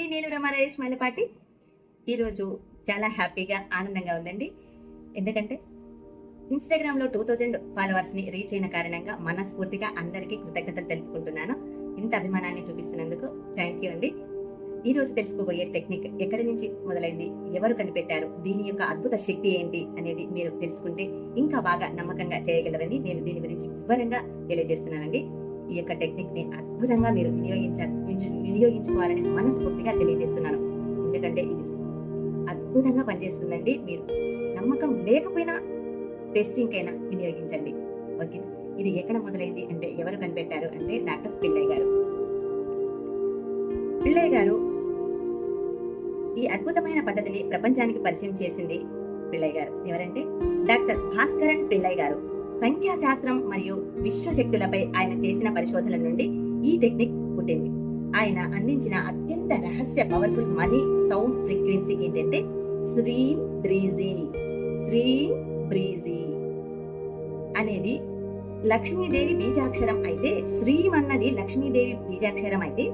అండి, నేను రమారేష్ మల్లెపాటి. ఈరోజు చాలా హ్యాపీగా ఆనందంగా ఉందండి. ఎందుకంటే ఇన్స్టాగ్రామ్లో 2000 ఫాలోవర్స్ని రీచ్ అయిన కారణంగా మనస్ఫూర్తిగా అందరికీ కృతజ్ఞతలు తెలుపుకుంటున్నాను. ఇంత అభిమానాన్ని చూపిస్తున్నందుకు థ్యాంక్ యూ అండి. ఈ రోజు తెలుసుకోబోయే టెక్నిక్ ఎక్కడి నుంచి మొదలైంది, ఎవరు కనిపెట్టారు, దీని యొక్క అద్భుత శక్తి ఏంటి అనేది మీరు తెలుసుకుంటే ఇంకా బాగా నమ్మకంగా చేయగలరని నేను దీని గురించి వివరంగా తెలియజేస్తున్నానండి. ఈ యొక్క టెక్నిక్ ని అద్భుతంగా మీరు వినియోగించుకోవాలని మనస్ఫూర్తిగా తెలియజేస్తున్నాను. ఎందుకంటే ఇది అద్భుతంగా పనిచేస్తుందండి. మీరు నమ్మకం లేకపోయినా టెస్టింగ్ అయినా వినియోగించండి. ఓకే, ఇది ఎక్కడ మొదలైంది అంటే ఎవరు కనిపెట్టారు అంటే డాక్టర్ పిల్లయ్య గారు. పిల్లయ్య గారు ఈ అద్భుతమైన పద్ధతిని ప్రపంచానికి పరిచయం చేసింది పిల్లయ్య గారు. ఎవరంటే డాక్టర్ భాస్కరన్ పిల్లయ్య గారు. సంఖ్యాశాస్త్రం మరియు విశ్వశక్తులపై ఆయన చేసిన పరిశోధనల నుండి ఈ టెక్నిక్ పుట్టింది. ఆయన అందించిన అత్యంత రహస్య పవర్ఫుల్ మనీ సౌండ్ ఫ్రీక్వెన్సీ ఏంటంటే శ్రీం బ్రీజీ. శ్రీం బ్రీజీ అనేది లక్ష్మీదేవి బీజాక్షరం అయితే, శ్రీం అన్నది లక్ష్మీదేవి బీజాక్షరం అయితే,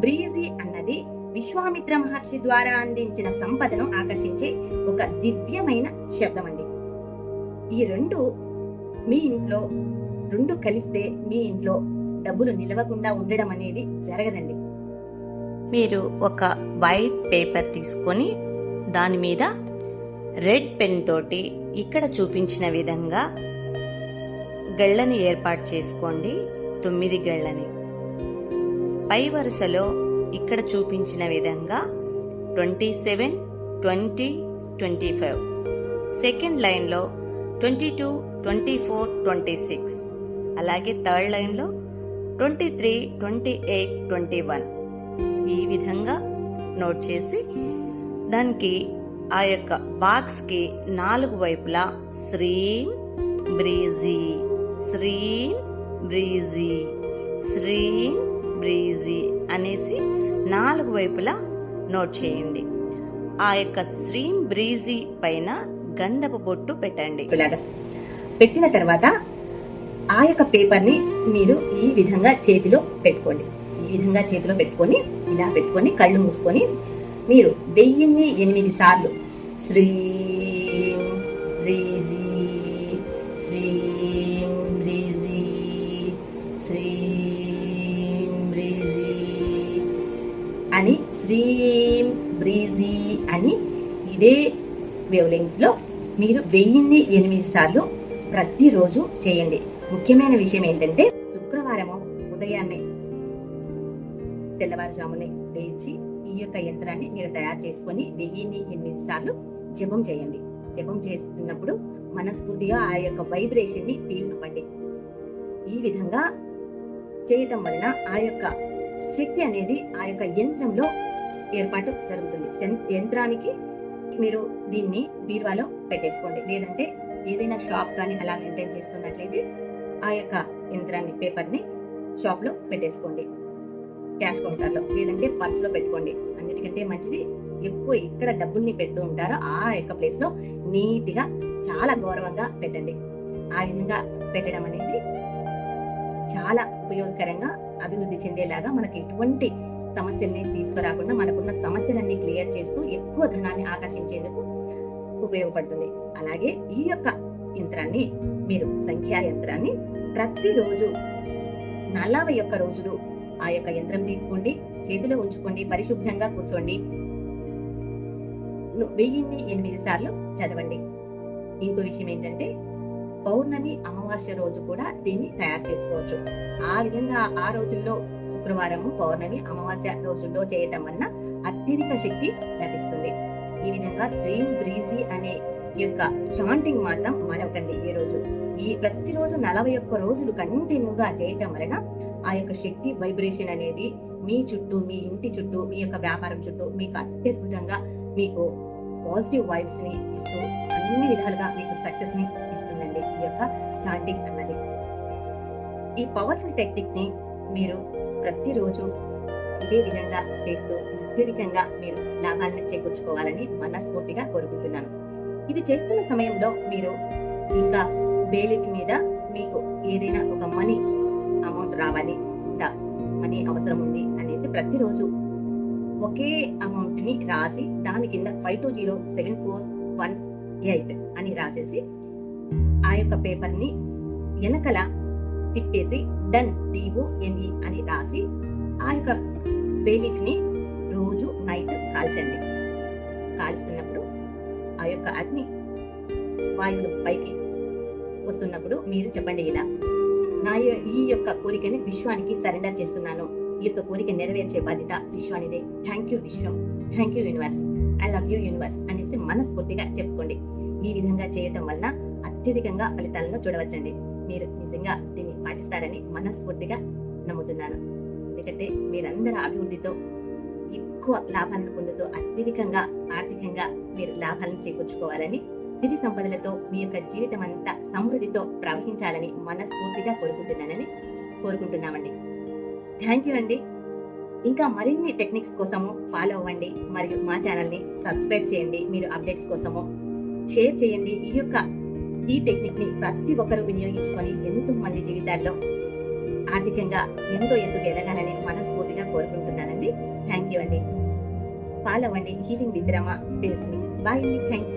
బ్రీజీ అన్నది విశ్వామిత్ర మహర్షి ద్వారా అందించిన సంపదను ఆకర్షించే ఒక దివ్యమైన శబ్దం అండి. ఈ రెండు కలిస్తే మీ ఇంట్లో డబ్బులు నిలవకుండా ఉండడం అనేది జరగదండి. మీరు ఒక వైట్ పేపర్ తీసుకొని దాని మీద రెడ్ పెన్ తోటి ఇక్కడ చూపించిన విధంగా గళ్ళని ఏర్పాటు చేసుకోండి. 9 గళ్ళని పై వరుసలో ఇక్కడ చూపించిన విధంగా 27, 20, 25, సెకండ్ లైన్లో 22, 24, 26, అలాగే థర్డ్ లైన్లో 23, 28, 21 ఈ విధంగా నోట్ చేసి దానికి ఆ యొక్క బాక్స్కి 4 వైపులా శ్రీం బ్రీజీ, శ్రీం బ్రీజీ, శ్రీం బ్రీజీ అనేసి 4 వైపులా నోట్ చేయండి. ఆ యొక్క శ్రీం బ్రీజీ పైన గంధపు బొట్టు పెట్టండి. పెట్టిన తర్వాత ఆ యొక్క పేపర్ ని మీరు ఈ విధంగా చేతిలో పెట్టుకోండి. ఈ విధంగా చేతిలో పెట్టుకొని ఇలా పెట్టుకొని కళ్ళు మూసుకొని మీరు 1008 సార్లు శ్రీం బ్రీజీ, శ్రీం బ్రీజీ, శ్రీం బ్రీజీ అని శ్రీం బ్రీజీ అని ఇదే వేవ్ లెంగ్త్ లో మీరు 1008 సార్లు ప్రతిరోజు చేయండి. ముఖ్యమైన విషయం ఏంటంటే శుక్రవారము ఉదయాన్నే తెల్లవారుజామునే లేచి ఈ యొక్క యంత్రాన్ని మీరు తయారు చేసుకొని 1008 సార్లు జపం చేయండి. జపం చేస్తున్నప్పుడు మనస్ఫూర్తిగా ఆ యొక్క వైబ్రేషన్ ని ఫీల్ అవ్వండి. ఈ విధంగా చేయటం వలన ఆ యొక్క శక్తి అనేది ఆ యొక్క యంత్రంలో ఏర్పాటు జరుగుతుంది. యంత్రానికి మీరు దీన్ని బీరువాలో పెట్టేసుకోండి. లేదంటే ఏదైనా షాప్ కానీ అలా మెయింటైన్ చేస్తున్నట్లయితే ఆ యొక్క యంత్రాన్ని పేపర్ ని షాప్ లో పెట్టేసుకోండి, క్యాష్ కౌంటర్ లో, లేదంటే పర్స్ లో పెట్టుకోండి. అన్నిటికంటే మంచిది ఎక్కువ ఇక్కడ డబ్బుల్ని పెడుతూ ఉంటారో ఆ యొక్క ప్లేస్ లో నీట్ గా చాలా గౌరవంగా పెట్టండి. ఆ విధంగా పెట్టడం అనేది చాలా ఉపయోగకరంగా అభివృద్ధి చెందేలాగా మనకి ఎటువంటి సమస్యల్ని తీసుకురాకుండా మనకున్న సమస్యలన్నీ క్లియర్ చేస్తూ ఎక్కువ ధనాన్ని ఆకర్షించేందుకు ఉపయోగపడుతుంది. అలాగే ఈ యొక్క యంత్రాన్ని మీరు సంఖ్యా యంత్రాన్ని ప్రతిరోజు 41 రోజులు ఆ యొక్క యంత్రం తీసుకోండి, చేతిలో ఉంచుకోండి, పరిశుభ్రంగా కూర్చోండి, 1008 సార్లు చదవండి. ఇంకో విషయం ఏంటంటే పౌర్ణమి అమావాస్య రోజు కూడా దీన్ని తయారు చేసుకోవచ్చు. ఆ విధంగా ఆ రోజుల్లో శుక్రవారము, పౌర్ణమి, అమావాస్య రోజుల్లో చేయటం వలన అత్యధిక శక్తి లభిస్తుంది. ఈ విధంగా శ్రీం బ్రీజీ అనే యొక్క చాంటింగ్ మాత్రం మరొకండి. ఈ ప్రతిరోజు 41 రోజులు కంటిన్యూగా చేయటం వలన ఆ యొక్క శక్తి వైబ్రేషన్ అనేది మీ చుట్టూ, మీ ఇంటి చుట్టూ, మీ యొక్క వ్యాపారం చుట్టూ మీకు అత్యద్భుతంగా మీకు పాజిటివ్ వైబ్స్ ని ఇస్తూ అన్ని విధాలుగా మీకు సక్సెస్ ని ఇస్తుందండి ఈ యొక్క చాంటింగ్ అన్నది. ఈ పవర్ఫుల్ టెక్నిక్ ని మీరు ప్రతిరోజు ఇదే విధంగా చేస్తూ అత్యధికంగా మీరు లాభాలను చేకూర్చుకోవాలని మనస్ఫూర్తిగా కోరుకుంటున్నాను. ఇది చేస్తున్న సమయంలో మీరు ఇంకా బేలిఫ్ మీద మీకు ఏదైనా ఒక మనీ అమౌంట్ రావాలి, మనీ అవసరం ఉంది అనేసి ప్రతిరోజు ఒకే అమౌంట్ ని రాసి దాని కింద 520741 అని రాసేసి ఆ యొక్క పేపర్ ని వెనకల తిప్పేసి డన్ DONE అని రాసి ఆ యొక్క బేలీఫ్ ని రోజు నైట్ కాల్చండి. కాల్స్తున్నప్పుడు ఆ యొక్క అగ్ని వాయువులు పైకి వస్తున్నప్పుడు మీరు చెప్పండి ఇలా, ఈ యొక్క కోరికని విశ్వానికి సరెండర్ చేస్తున్నాను. ఈ యొక్క కోరిక నెరవేర్చే బాధ్యత విశ్వానిదే. Thank you Vishwam, thank you universe, I love you universe అనేసి మనస్ఫూర్తిగా చెప్పుకోండి. ఈ విధంగా చేయటం వలన అత్యధికంగా ఫలితాలను చూడవచ్చండి. మీరు నిజంగా దీన్ని పాటిస్తారని మనస్ఫూర్తిగా నమ్ముతున్నాను. ఎందుకంటే మీరందరూ అభివృద్ధితో ఎక్కువ లాభాలను పొందుతూ అత్యధికంగా ఆర్థికంగా మీరు లాభాలను చేకూర్చుకోవాలని, సిరి సంపదలతో మీ యొక్క జీవితం అంతా సమృద్ధితో ప్రవహించాలని మనస్ఫూర్తిగా కోరుకుంటున్నామండి. థ్యాంక్ యూ అండి. ఇంకా మరిన్ని టెక్నిక్స్ కోసము ఫాలో అవ్వండి మరియు మా ఛానల్ ని సబ్స్క్రైబ్ చేయండి. మీరు అప్డేట్స్ కోసము షేర్ చేయండి. ఈ టెక్నిక్ ని ప్రతి ఒక్కరూ వినియోగించుకొని ఎంతో మంది జీవితాల్లో ఆర్థికంగా ఎంతో ఎత్తుకు ఎదగాలని మనస్ఫూర్తిగా కోరుకుంటున్నానండి. థ్యాంక్ యూ అండి. ఫాలో అవ్వండి హీలింగ్ విత్ రమ పేజ్ ని. బాయ్ అండి. Thank you.